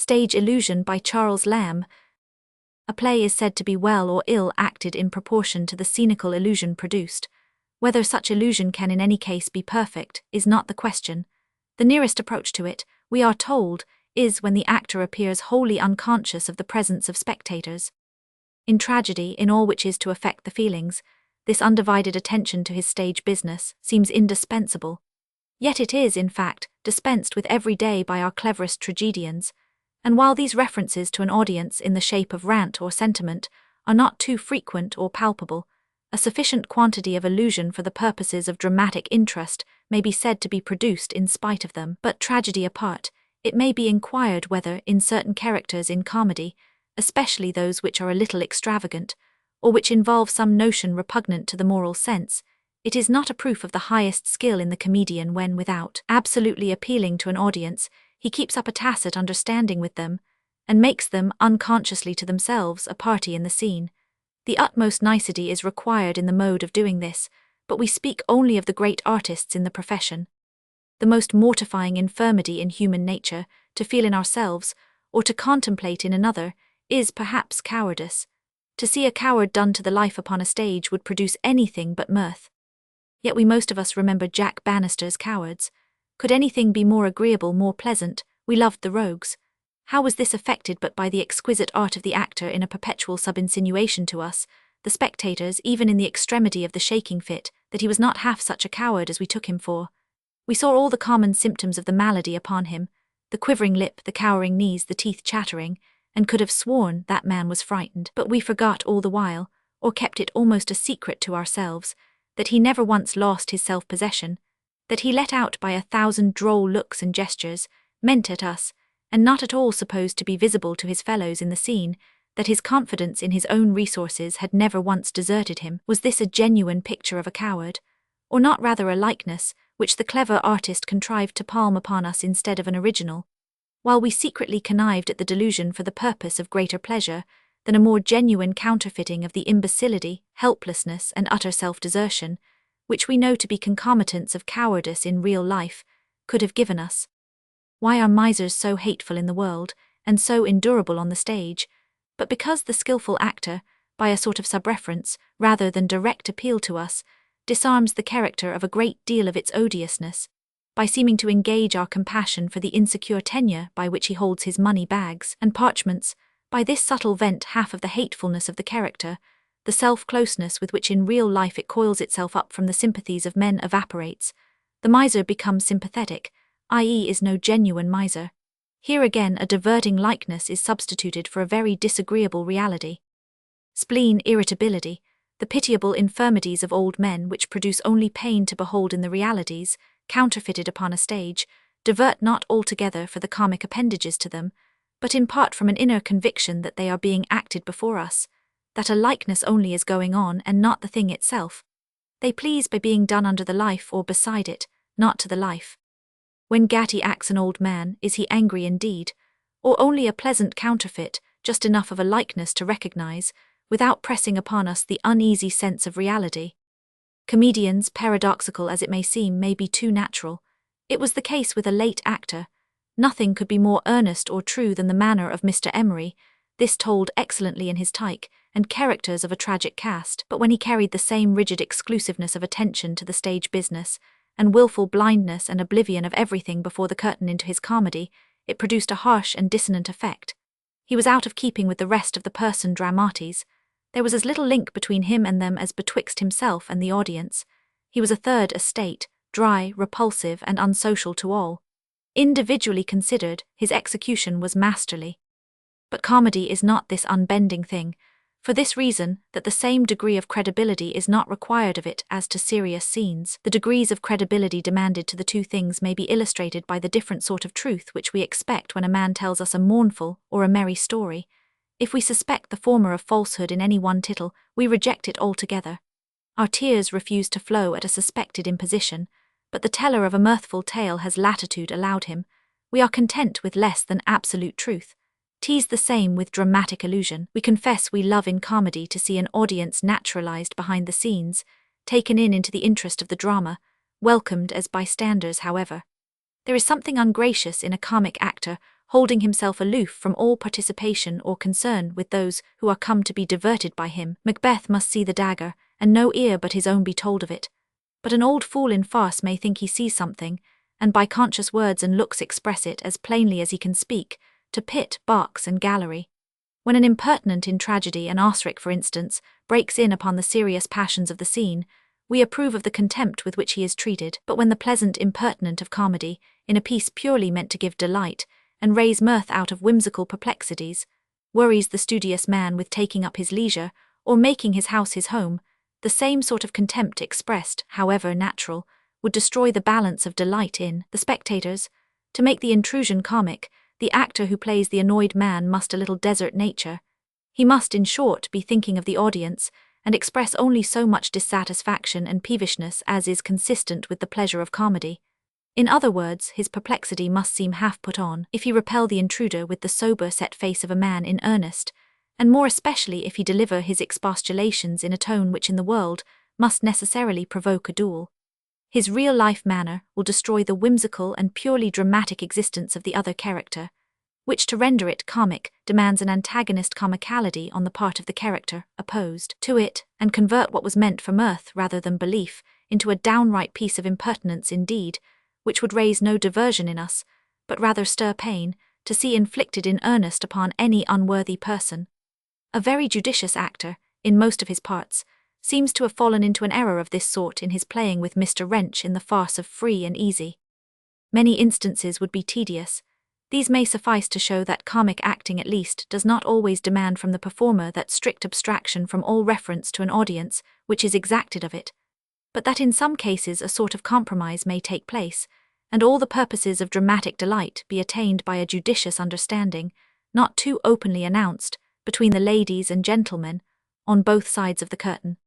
Stage Illusion by Charles Lamb. A play is said to be well or ill acted in proportion to the scenical illusion produced. Whether such illusion can in any case be perfect is not the question. The nearest approach to it, we are told, is when the actor appears wholly unconscious of the presence of spectators. In tragedy, in all which is to affect the feelings, this undivided attention to his stage business seems indispensable. Yet it is, in fact, dispensed with every day by our cleverest tragedians, and while these references to an audience in the shape of rant or sentiment are not too frequent or palpable, a sufficient quantity of illusion for the purposes of dramatic interest may be said to be produced in spite of them. But tragedy apart, it may be inquired whether, in certain characters in comedy, especially those which are a little extravagant, or which involve some notion repugnant to the moral sense, it is not a proof of the highest skill in the comedian when, without absolutely appealing to an audience, he keeps up a tacit understanding with them, and makes them, unconsciously to themselves, a party in the scene. The utmost nicety is required in the mode of doing this, but we speak only of the great artists in the profession. The most mortifying infirmity in human nature, to feel in ourselves, or to contemplate in another, is perhaps cowardice. To see a coward done to the life upon a stage would produce anything but mirth. Yet we most of us remember Jack Bannister's Cowards. Could anything be more agreeable, more pleasant? We loved the rogues. How was this effected but by the exquisite art of the actor in a perpetual sub-insinuation to us, the spectators, even in the extremity of the shaking fit, that he was not half such a coward as we took him for. We saw all the common symptoms of the malady upon him, the quivering lip, the cowering knees, the teeth chattering, and could have sworn that man was frightened. But we forgot all the while, or kept it almost a secret to ourselves, that he never once lost his self-possession, that he let out by 1,000 droll looks and gestures, meant at us, and not at all supposed to be visible to his fellows in the scene, that his confidence in his own resources had never once deserted him. Was this a genuine picture of a coward? Or not rather a likeness, which the clever artist contrived to palm upon us instead of an original, while we secretly connived at the delusion for the purpose of greater pleasure than a more genuine counterfeiting of the imbecility, helplessness, and utter self-desertion, which we know to be concomitants of cowardice in real life, could have given us? Why are misers so hateful in the world, and so endurable on the stage? But because the skillful actor, by a sort of subreference, rather than direct appeal to us, disarms the character of a great deal of its odiousness, by seeming to engage our compassion for the insecure tenure by which he holds his money bags and parchments, by this subtle vent half of the hatefulness of the character, the self-closeness with which in real life it coils itself up from the sympathies of men evaporates, the miser becomes sympathetic, i.e. is no genuine miser. Here again a diverting likeness is substituted for a very disagreeable reality. Spleen, irritability, the pitiable infirmities of old men which produce only pain to behold in the realities, counterfeited upon a stage, divert not altogether for the comic appendages to them, but in part from an inner conviction that they are being acted before us, that a likeness only is going on and not the thing itself. They please by being done under the life or beside it, not to the life. When Gatty acts an old man, is he angry indeed, or only a pleasant counterfeit, just enough of a likeness to recognize, without pressing upon us the uneasy sense of reality? Comedians, paradoxical as it may seem, may be too natural. It was the case with a late actor. Nothing could be more earnest or true than the manner of Mr. Emery, this told excellently in his Tyke, and characters of a tragic cast. But when he carried the same rigid exclusiveness of attention to the stage business, and wilful blindness and oblivion of everything before the curtain into his comedy, it produced a harsh and dissonant effect. He was out of keeping with the rest of the person dramatis. There was as little link between him and them as betwixt himself and the audience. He was a third estate, dry, repulsive, and unsocial to all. Individually considered, his execution was masterly. But comedy is not this unbending thing, for this reason, that the same degree of credibility is not required of it as to serious scenes. The degrees of credibility demanded to the two things may be illustrated by the different sort of truth which we expect when a man tells us a mournful or a merry story. If we suspect the former of falsehood in any one tittle, we reject it altogether. Our tears refuse to flow at a suspected imposition, but the teller of a mirthful tale has latitude allowed him. We are content with less than absolute truth. 'Tis the same with dramatic illusion. We confess we love in comedy to see an audience naturalized behind the scenes, taken in into the interest of the drama, welcomed as bystanders however. There is something ungracious in a comic actor holding himself aloof from all participation or concern with those who are come to be diverted by him. Macbeth must see the dagger, and no ear but his own be told of it. But an old fool in farce may think he sees something, and by conscious words and looks express it as plainly as he can speak, to pit, box, and gallery. When an impertinent in tragedy, an Osric for instance, breaks in upon the serious passions of the scene, we approve of the contempt with which he is treated. But when the pleasant impertinent of comedy, in a piece purely meant to give delight, and raise mirth out of whimsical perplexities, worries the studious man with taking up his leisure, or making his house his home, the same sort of contempt expressed, however natural, would destroy the balance of delight in the spectators. To make the intrusion comic, the actor who plays the annoyed man must a little desert nature. He must, in short, be thinking of the audience, and express only so much dissatisfaction and peevishness as is consistent with the pleasure of comedy. In other words, his perplexity must seem half put on if he repel the intruder with the sober set face of a man in earnest, and more especially if he deliver his expostulations in a tone which in the world must necessarily provoke a duel. His real-life manner will destroy the whimsical and purely dramatic existence of the other character, which to render it comic demands an antagonist comicality on the part of the character opposed to it, and convert what was meant for mirth rather than belief into a downright piece of impertinence indeed, which would raise no diversion in us, but rather stir pain, to see inflicted in earnest upon any unworthy person. A very judicious actor, in most of his parts, seems to have fallen into an error of this sort in his playing with Mr. Wrench in the farce of Free and Easy. Many instances would be tedious. These may suffice to show that comic acting at least does not always demand from the performer that strict abstraction from all reference to an audience which is exacted of it, but that in some cases a sort of compromise may take place, and all the purposes of dramatic delight be attained by a judicious understanding, not too openly announced, between the ladies and gentlemen, on both sides of the curtain.